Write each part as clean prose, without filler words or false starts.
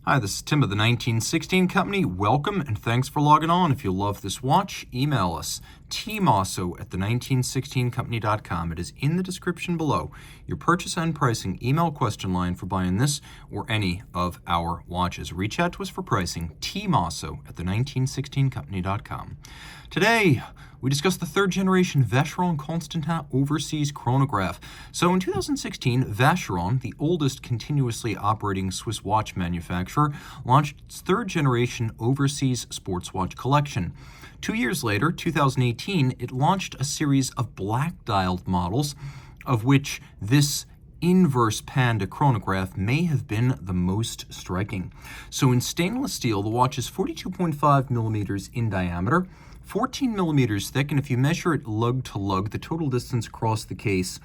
Hi, this is Tim of the 1916 Company. Welcome and thanks for logging on. If you love this watch, email us, Team Mosso at the1916company.com. It is in the description below. Your purchase and pricing email question line for buying this or any of our watches. Reach out to us for pricing, Team Mosso at the1916company.com. Today, we discuss the third generation Vacheron Constantin Overseas Chronograph. So in 2016, Vacheron, the oldest continuously operating Swiss watch manufacturer, launched its third generation overseas sports watch collection. 2 years later, 2018, it launched a series of black-dialed models, of which this inverse Panda chronograph may have been the most striking. So in stainless steel, the watch is 42.5 millimeters in diameter, 14 millimeters thick, and if you measure it lug to lug, the total distance across the case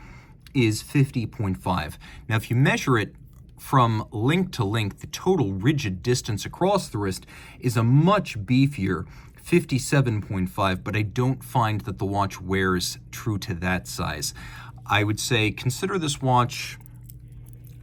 is 50.5. Now, if you measure it from link to link, the total rigid distance across the wrist is a much beefier 57.5, but I don't find that the watch wears true to that size. I would say consider this watch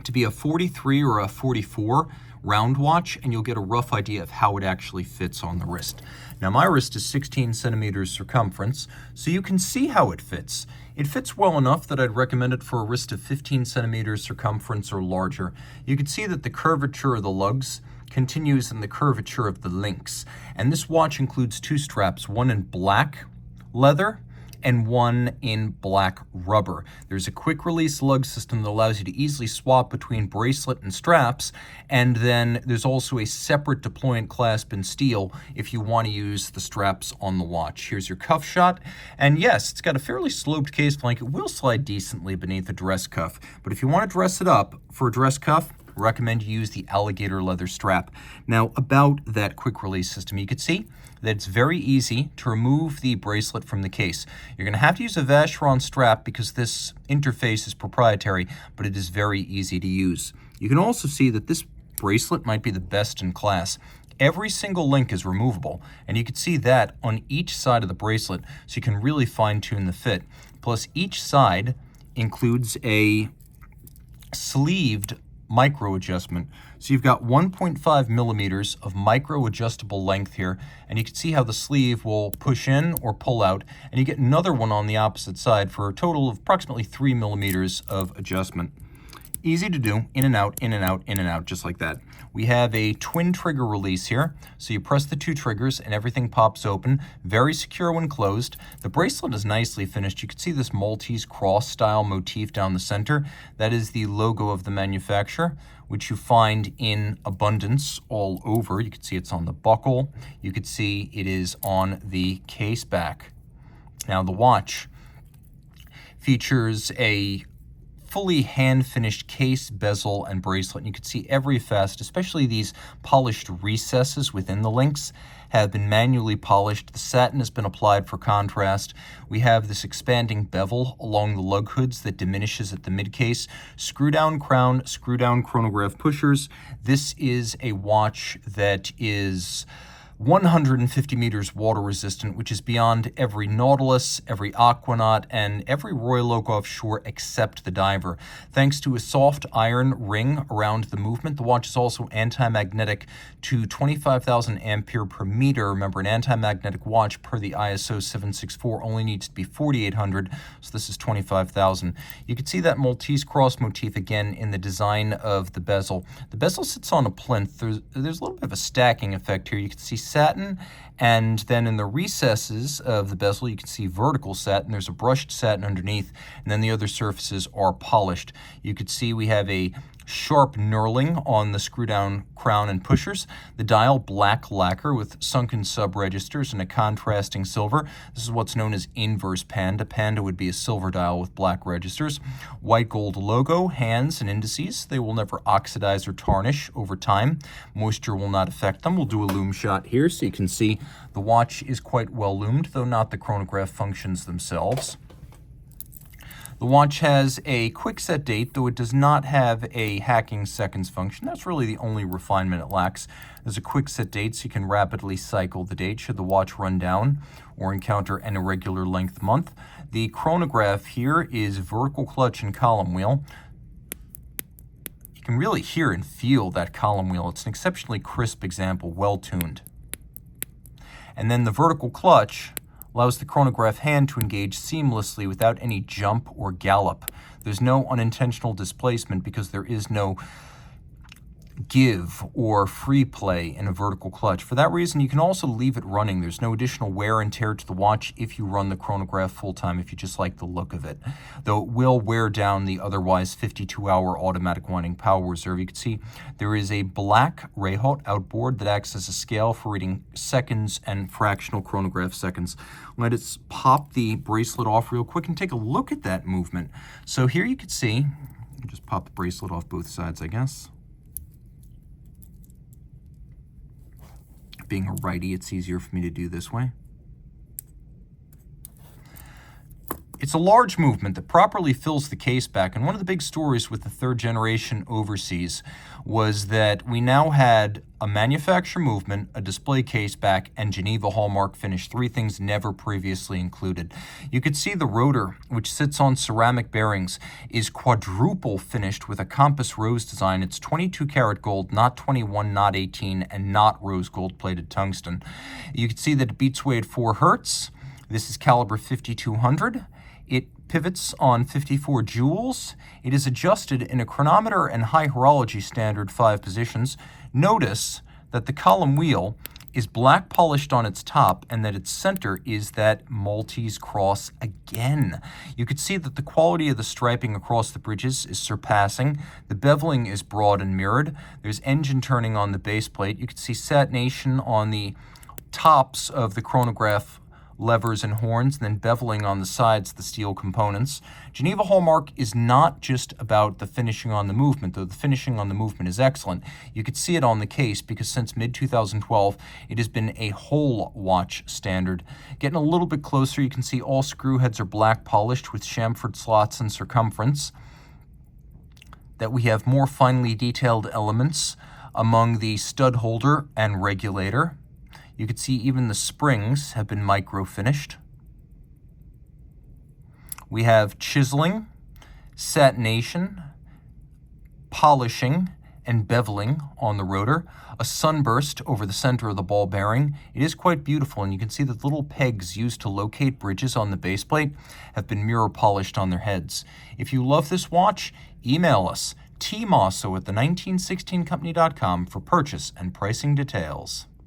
to be a 43 or a 44 round watch, and you'll get a rough idea of how it actually fits on the wrist. Now, my wrist is 16 centimeters circumference, so you can see how it fits. It fits well enough that I'd recommend it for a wrist of 15 centimeters circumference or larger. You can see that the curvature of the lugs continues in the curvature of the links. And this watch includes two straps, one in black leather and one in black rubber. There's a quick release lug system that allows you to easily swap between bracelet and straps, and then there's also a separate deployant clasp in steel if you want to use the straps on the watch. Here's your cuff shot, and yes, it's got a fairly sloped case blank. It will slide decently beneath a dress cuff, but if you want to dress it up for a dress cuff, recommend you use the alligator leather strap. Now, about that quick release system, you can see that it's very easy to remove the bracelet from the case. You're going to have to use a Vacheron strap because this interface is proprietary, but it is very easy to use. You can also see that this bracelet might be the best in class. Every single link is removable, and you can see that on each side of the bracelet, so you can really fine-tune the fit. Plus, each side includes a sleeved micro adjustment. So you've got 1.5 millimeters of micro adjustable length here, and you can see how the sleeve will push in or pull out, and you get another one on the opposite side for a total of approximately 3 millimeters of adjustment. Easy to do, in and out, in and out, in and out, just like that. We have a twin trigger release here. So you press the two triggers and everything pops open. Very secure when closed. The bracelet is nicely finished. You can see this Maltese cross style motif down the center. That is the logo of the manufacturer, which you find in abundance all over. You can see it's on the buckle. You can see it is on the case back. Now the watch features a fully hand-finished case, bezel, and bracelet. And you can see every facet, especially these polished recesses within the links, have been manually polished. The satin has been applied for contrast. We have this expanding bevel along the lug hoods that diminishes at the mid-case. Screw-down crown, screw-down chronograph pushers. This is a watch that is 150 meters water resistant, which is beyond every Nautilus, every Aquanaut, and every Royal Oak offshore except the diver. Thanks to a soft iron ring around the movement, the watch is also anti-magnetic to 25,000 ampere per meter. Remember, an anti-magnetic watch per the ISO 764 only needs to be 4,800, so this is 25,000. You can see that Maltese cross motif again in the design of the bezel. The bezel sits on a plinth. There's a little bit of a stacking effect here. You can see satin, and then in the recesses of the bezel you can see vertical satin. There's a brushed satin underneath, and then the other surfaces are polished. You could see we have a sharp knurling on the screw-down crown and pushers. The dial black lacquer with sunken subregisters and a contrasting silver. This is what's known as inverse Panda. Panda would be a silver dial with black registers. White gold logo, hands, and indices. They will never oxidize or tarnish over time. Moisture will not affect them. We'll do a lume shot here so you can see the watch is quite well lumed, though not the chronograph functions themselves. The watch has a quick set date, though it does not have a hacking seconds function. That's really the only refinement it lacks. There's a quick set date, so you can rapidly cycle the date should the watch run down or encounter an irregular length month. The chronograph here is vertical clutch and column wheel. You can really hear and feel that column wheel. It's an exceptionally crisp example, well tuned. And then the vertical clutch allows the chronograph hand to engage seamlessly without any jump or gallop. There's no unintentional displacement because there is no give or free play in a vertical clutch. For that reason, you can also leave it running. There's no additional wear and tear to the watch if you run the chronograph full-time, if you just like the look of it, though it will wear down the otherwise 52-hour automatic winding power reserve. You can see there is a black Rayhaut outboard that acts as a scale for reading seconds and fractional chronograph seconds. Let's pop the bracelet off real quick and take a look at that movement. So here you can see, just pop the bracelet off both sides, I guess. Being a righty, it's easier for me to do this way. It's a large movement that properly fills the case back, and one of the big stories with the third generation Overseas was that we now had a manufacturer movement, a display case back, and Geneva hallmark finish, three things never previously included. You could see the rotor, which sits on ceramic bearings, is quadruple finished with a compass rose design. It's 22 karat gold, not 21, not 18, and not rose gold plated tungsten. You can see that it beats away at 4 hertz. This is caliber 5200. It pivots on 54 jewels. It is adjusted in a chronometer and high horology standard 5 positions. Notice that the column wheel is black polished on its top and that its center is that Maltese cross again. You can see that the quality of the striping across the bridges is surpassing. The beveling is broad and mirrored. There's engine turning on the base plate. You can see satination on the tops of the chronograph levers and horns, and then beveling on the sides, the steel components. Geneva hallmark is not just about the finishing on the movement, though the finishing on the movement is excellent. You could see it on the case because since mid-2012, it has been a whole watch standard. Getting a little bit closer, you can see all screw heads are black polished with chamfered slots and circumference. That we have more finely detailed elements among the stud holder and regulator. You can see even the springs have been micro-finished. We have chiseling, satination, polishing, and beveling on the rotor. A sunburst over the center of the ball bearing. It is quite beautiful, and you can see that the little pegs used to locate bridges on the base plate have been mirror polished on their heads. If you love this watch, email us, Team Mosso at the 1916company.com for purchase and pricing details.